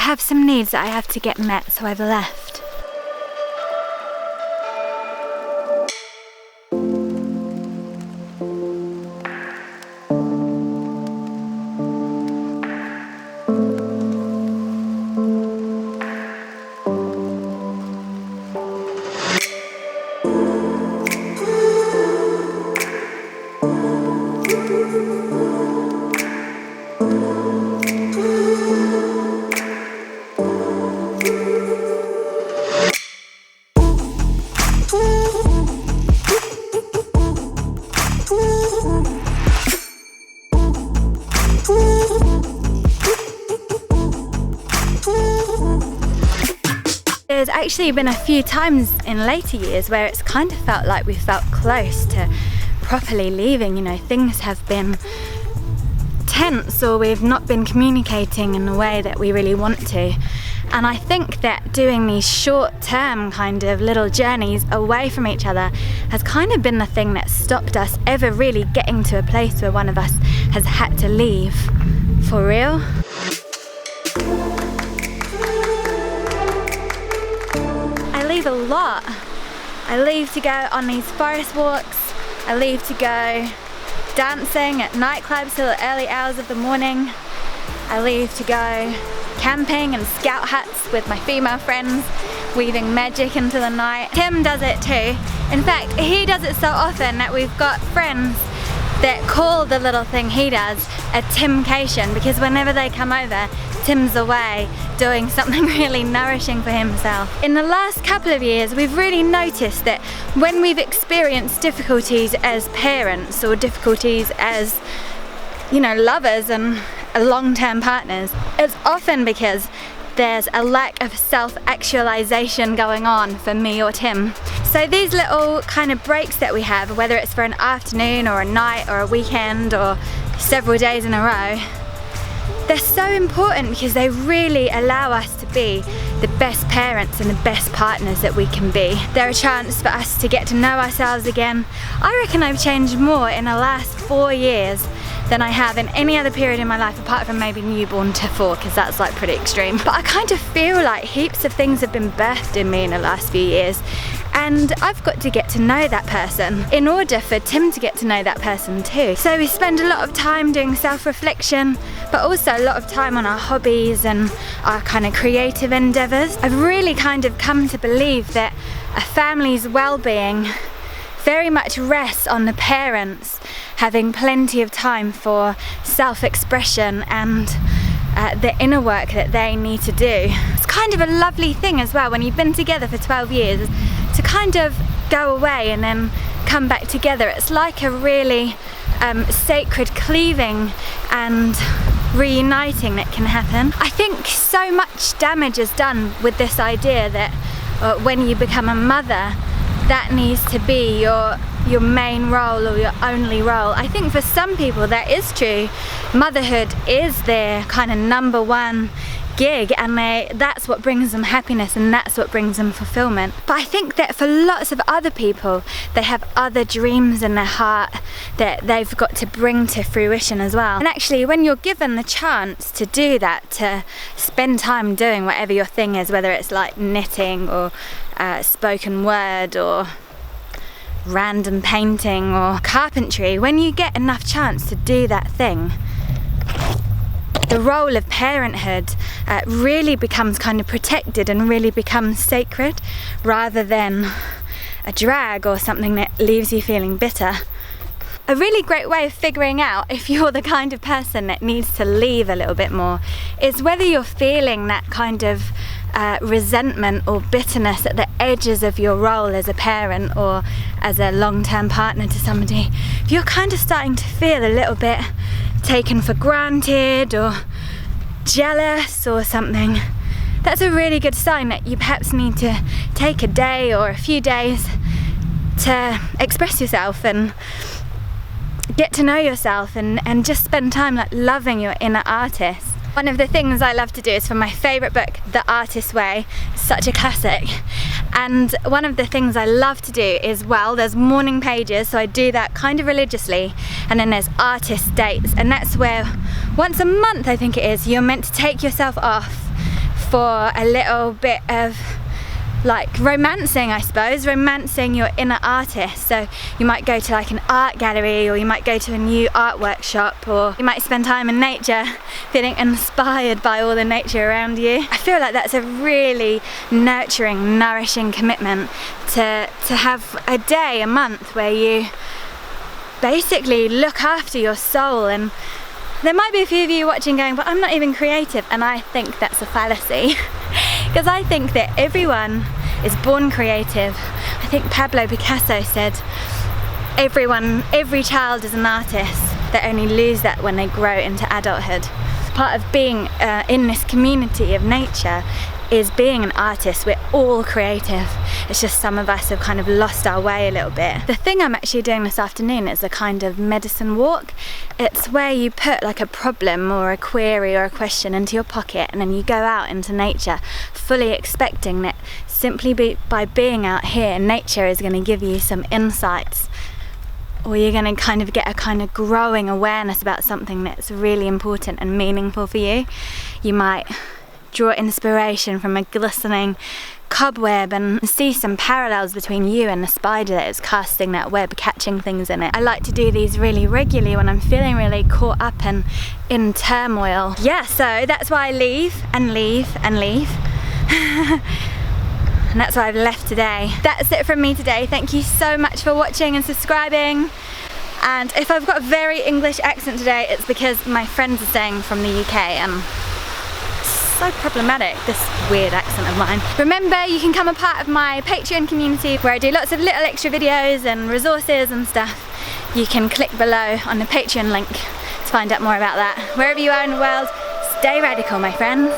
have some needs that I have to get met, so I've left. There's actually been a few times in later years where it's kind of felt like we felt close to properly leaving. You know, things have been tense, or we've not been communicating in the way that we really want to. And I think that doing these short-term kind of little journeys away from each other has kind of been the thing that stopped us ever really getting to a place where one of us has had to leave for real. I leave a lot. I leave to go on these forest walks. I leave to go dancing at nightclubs till the early hours of the morning. I leave to go camping and scout huts with my female friends, weaving magic into the night. Tim does it too. In fact, he does it so often that we've got friends that call the little thing he does a Timcation, because whenever they come over, Tim's away doing something really nourishing for himself. In the last couple of years, we've really noticed that when we've experienced difficulties as parents, or difficulties as, you know, lovers and long-term partners, it's often because there's a lack of self-actualization going on for me or Tim. So these little kind of breaks that we have, whether it's for an afternoon or a night or a weekend or several days in a row, they're so important because they really allow us to be the best parents and the best partners that we can be. They're a chance for us to get to know ourselves again. I reckon I've changed more in the last 4 years than I have in any other period in my life, apart from maybe newborn to 4, because that's like pretty extreme. But I kind of feel like heaps of things have been birthed in me in the last few years, and I've got to get to know that person in order for Tim to get to know that person too. So we spend a lot of time doing self-reflection, but also a lot of time on our hobbies and our kind of creative endeavours. I've really kind of come to believe that a family's well-being very much rests on the parents having plenty of time for self-expression and the inner work that they need to do. It's kind of a lovely thing as well when you've been together for 12 years to kind of go away and then come back together. It's like a really sacred cleaving and reuniting that can happen. I think so much damage is done with this idea that when you become a mother, that needs to be your main role or your only role. I think for some people that is true. Motherhood is their kind of number one gig, and that's what brings them happiness and that's what brings them fulfillment. But I think that for lots of other people, they have other dreams in their heart that they've got to bring to fruition as well. And actually, when you're given the chance to do that, to spend time doing whatever your thing is, whether it's like knitting or spoken word or random painting or carpentry, when you get enough chance to do that thing, the role of parenthood really becomes kind of protected and really becomes sacred, rather than a drag or something that leaves you feeling bitter. A really great way of figuring out if you're the kind of person that needs to leave a little bit more is whether you're feeling that kind of resentment or bitterness at the edges of your role as a parent or as a long-term partner to somebody. If you're kind of starting to feel a little bit taken for granted or jealous or something, that's a really good sign that you perhaps need to take a day or a few days to express yourself and get to know yourself and just spend time like loving your inner artist. One of the things I love to do is from my favourite book, The Artist's Way, such a classic. And one of the things I love to do is, well, there's morning pages, so I do that kind of religiously, and then there's artist dates, and that's where once a month, I think it is, you're meant to take yourself off for a little bit of like romancing, I suppose, romancing your inner artist. So you might go to like an art gallery, or you might go to a new art workshop, or you might spend time in nature feeling inspired by all the nature around you. I feel like that's a really nurturing, nourishing commitment to have a day, a month where you basically look after your soul. And there might be a few of you watching going, but I'm not even creative, and I think that's a fallacy. Because I think that everyone is born creative. I think Pablo Picasso said, every child is an artist. They only lose that when they grow into adulthood. Part of being in this community of nature is being an artist. We're all creative. It's just some of us have kind of lost our way a little bit. The thing I'm actually doing this afternoon is a kind of medicine walk. It's where you put like a problem or a query or a question into your pocket, and then you go out into nature fully expecting that simply by being out here, nature is going to give you some insights, or you're going to kind of get a kind of growing awareness about something that's really important and meaningful for you. You might draw inspiration from a glistening cobweb and see some parallels between you and the spider that is casting that web, catching things in it. I like to do these really regularly when I'm feeling really caught up and in turmoil. Yeah, so that's why I leave and leave and leave. And that's why I've left today. That's it from me today. Thank you so much for watching and subscribing. And if I've got a very English accent today, it's because my friends are staying from the UK and so problematic, this weird accent of mine. Remember, you can become a part of my Patreon community where I do lots of little extra videos and resources and stuff. You can click below on the Patreon link to find out more about that. Wherever you are in the world, stay radical, my friends.